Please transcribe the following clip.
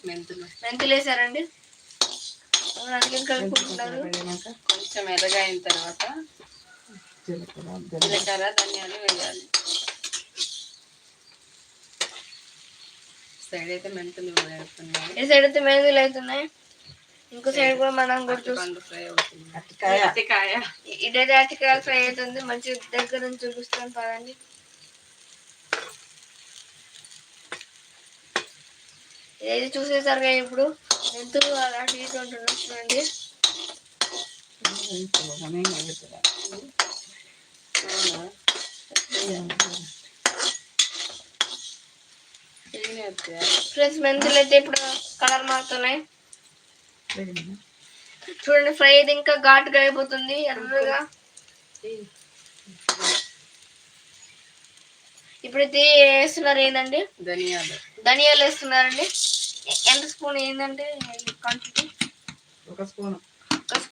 మెంతులు వేసారండి. కలుపుకుంటున్నారు. కొంచెం ఎర్రగైన తర్వాత జీలకర్ర ధనియాలు వేయాలి. సైడ్ అయితే మెంతులు వేస్తున్నాయి. ఈ సైడ్ అయితే మెంతులు అవుతున్నాయి. ఇంకో సైడ్ కూడా మనం కూడా ఫ్రై అవుతుంది. అరటికాయ ఇదైతే అరటికాయ ఫ్రై అవుతుంది. మంచి దగ్గర నుంచి చూపిస్తాను పదండి. ఏది చూసేసరిగా ఇప్పుడు మెంతులు అలాంటి ఉంటున్నాం చూడండి. ఫ్రెండ్స్ మెంతులు అయితే ఇప్పుడు కలర్ మారుతున్నాయి చూడండి. ఫ్రై అయితే ఇంకా ఘాటుగా అయిపోతుంది ఎర్రగా. ఇప్పుడైతే వేస్తున్నారు ఏంటండి, ధనియాలు వేస్తున్నారండి. ఎంత స్పూన్ ఏంటంటే క్వాంటిటీ? 1 స్పూన్.